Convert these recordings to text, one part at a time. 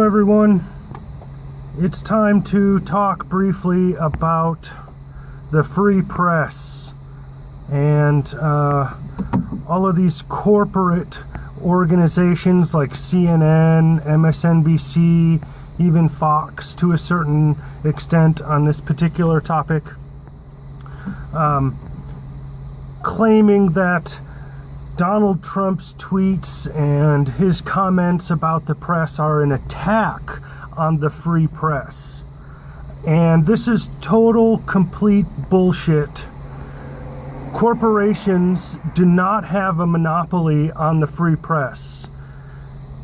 everyone. It's time to talk briefly about the free press and all of these corporate organizations like CNN, MSNBC, even Fox to a certain extent on this particular topic, claiming that Donald Trump's tweets and his comments about the press are an attack on the free press. And this is total, complete bullshit. Corporations do not have a monopoly on the free press.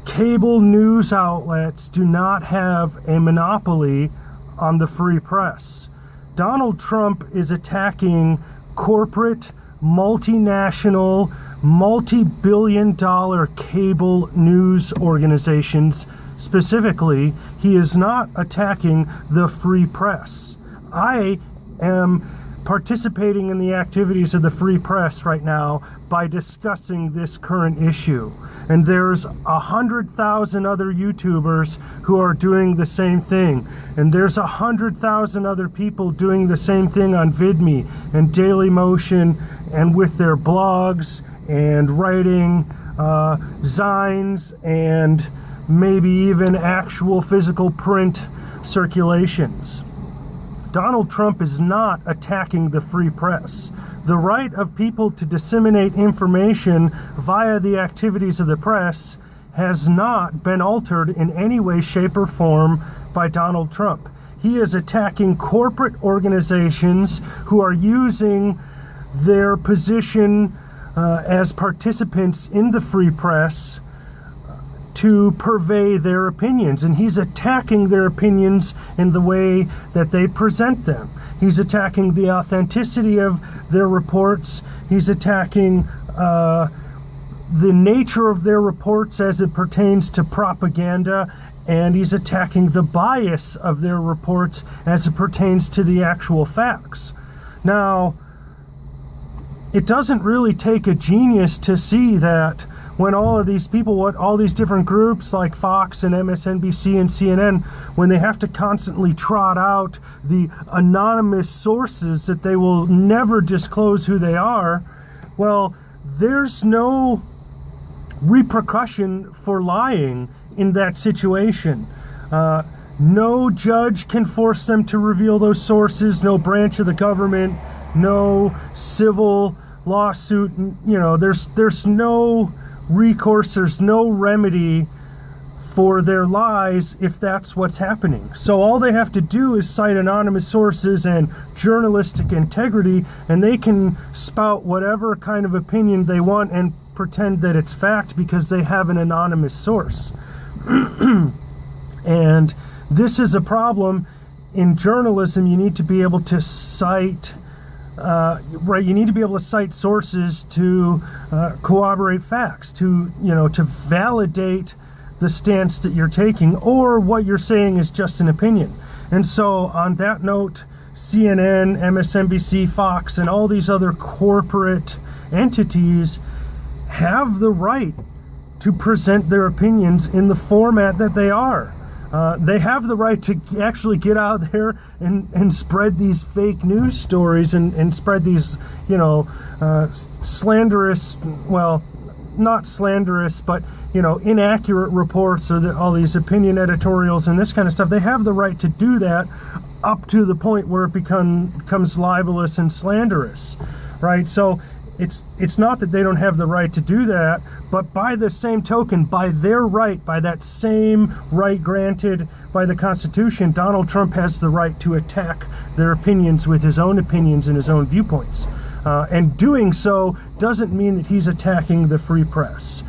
Cable news outlets do not have a monopoly on the free press. Donald Trump is attacking corporate, multinational, multi-billion-dollar cable news organizations. Specifically, he is not attacking the free press. I am participating in the activities of the free press right now by discussing this current issue. And there's 100,000 other YouTubers who are doing the same thing. And there's 100,000 other people doing the same thing on VidMe and Dailymotion and with their blogs and writing zines and maybe even actual physical print circulations. Donald Trump is not attacking the free press. The right of people to disseminate information via the activities of the press has not been altered in any way, shape, or form by Donald Trump. He is attacking corporate organizations who are using their position as participants in the free press to purvey their opinions, and he's attacking their opinions in the way that they present them. He's attacking the authenticity of their reports. He's attacking the nature of their reports as it pertains to propaganda, and he's attacking the bias of their reports as it pertains to the actual facts. Now, it doesn't really take a genius to see that when all of these people, all these different groups like Fox and MSNBC and CNN, when they have to constantly trot out the anonymous sources that they will never disclose who they are, well, there's no repercussion for lying in that situation. No judge can force them to reveal those sources, no branch of the government, no civil lawsuit, there's no recourse, there's no remedy for their lies if that's what's happening. So all they have to do is cite anonymous sources and journalistic integrity, and they can spout whatever kind of opinion they want and pretend that it's fact because they have an anonymous source. And this is a problem in journalism. You need to be able to cite you need to be able to cite sources to corroborate facts, to validate the stance that you're taking, or what you're saying is just an opinion. And so on that note, CNN, MSNBC, Fox, and all these other corporate entities have the right to present their opinions in the format that they are. They have the right to actually get out there and spread these fake news stories and spread these, slanderous, well, not slanderous, but, inaccurate reports or all these opinion editorials and this kind of stuff. They have the right to do that up to the point where it becomes libelous and slanderous, right? So it's not that they don't have the right to do that, but by the same token, by their right, by that same right granted by the Constitution, Donald Trump has the right to attack their opinions with his own opinions and his own viewpoints. And doing so doesn't mean that he's attacking the free press.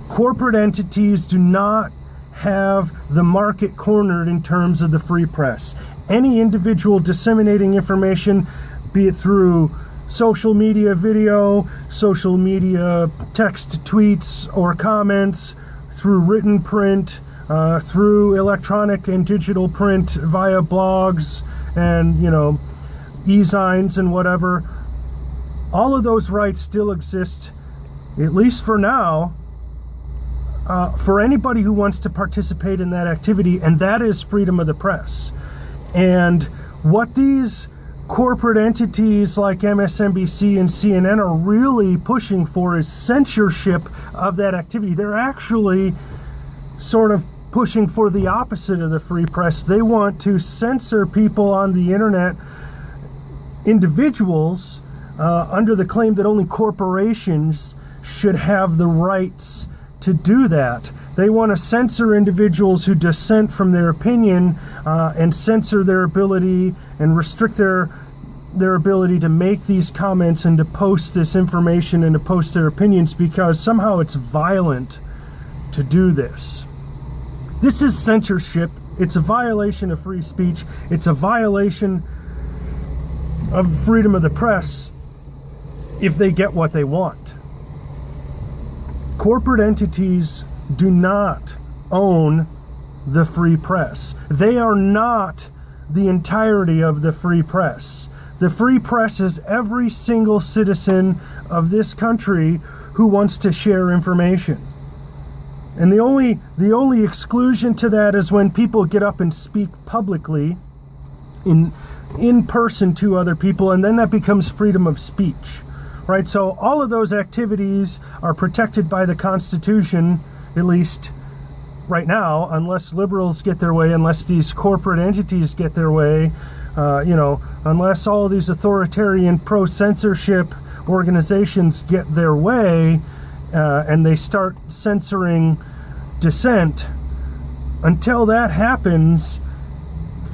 Corporate entities do not have the market cornered in terms of the free press. Any individual disseminating information, be it through social media video, social media text, tweets, or comments, through written print, through electronic and digital print via blogs and, e-zines and whatever, all of those rights still exist, at least for now, for anybody who wants to participate in that activity, and that is freedom of the press. And what these corporate entities like MSNBC and CNN are really pushing for is censorship of that activity. They're actually sort of pushing for the opposite of the free press. They want to censor people on the internet, individuals, under the claim that only corporations should have the rights to do that. They want to censor individuals who dissent from their opinion, and censor their ability and restrict their ability to make these comments and to post this information and to post their opinions, because somehow it's violent to do this. This is censorship. It's a violation of free speech. It's a violation of freedom of the press if they get what they want. Corporate entities do not own the free press. They are not the entirety of the free press. The free press is every single citizen of this country who wants to share information. And the only exclusion to that is when people get up and speak publicly in person to other people, and then that becomes freedom of speech. Right? So all of those activities are protected by the Constitution, at least right now, unless liberals get their way, unless these corporate entities get their way, unless all of these authoritarian pro-censorship organizations get their way, and they start censoring dissent. Until that happens,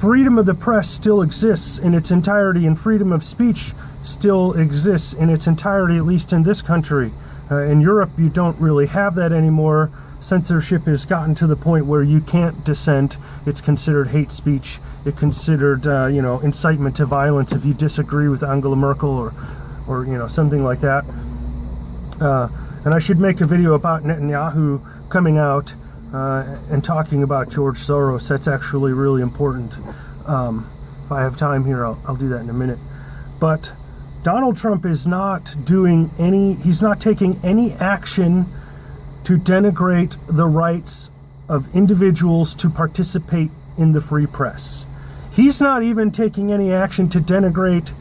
freedom of the press still exists in its entirety, and freedom of speech still exists in its entirety, at least in this country. In Europe, you don't really have that anymore. Censorship has gotten to the point where you can't dissent. It's considered hate speech. It's considered, incitement to violence if you disagree with Angela Merkel or something like that. And I should make a video about Netanyahu coming out and talking about George Soros. That's actually really important. If I have time here, I'll do that in a minute. But Donald Trump is not he's not taking any action to denigrate the rights of individuals to participate in the free press. He's not even taking any action to denigrate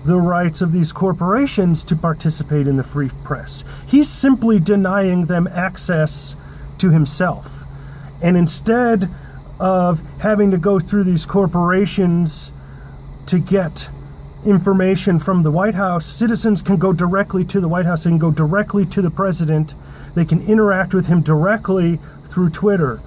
the rights of these corporations to participate in the free press. He's simply denying them access to himself. And instead of having to go through these corporations to get information from the White House, citizens can go directly to the White House. They can go directly to the president. They can interact with him directly through Twitter.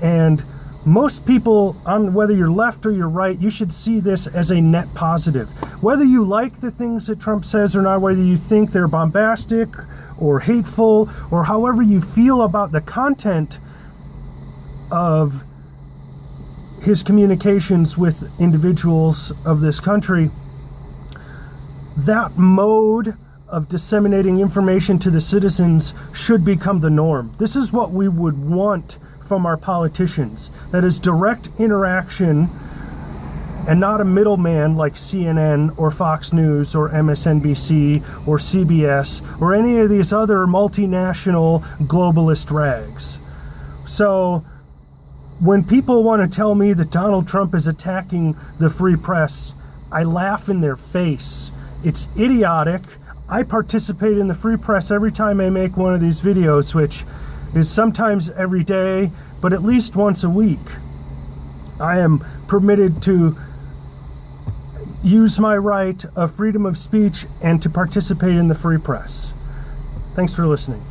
And most people, on whether you're left or you're right, you should see this as a net positive. Whether you like the things that Trump says or not, whether you think they're bombastic or hateful, or however you feel about the content of his communications with individuals of this country, that mode of disseminating information to the citizens should become the norm. This is what we would want from our politicians. That is direct interaction and not a middleman like CNN or Fox News or MSNBC or CBS or any of these other multinational globalist rags. So when people want to tell me that Donald Trump is attacking the free press, I laugh in their face. It's idiotic. I participate in the free press every time I make one of these videos, which is sometimes every day, but at least once a week. I am permitted to use my right of freedom of speech and to participate in the free press. Thanks for listening.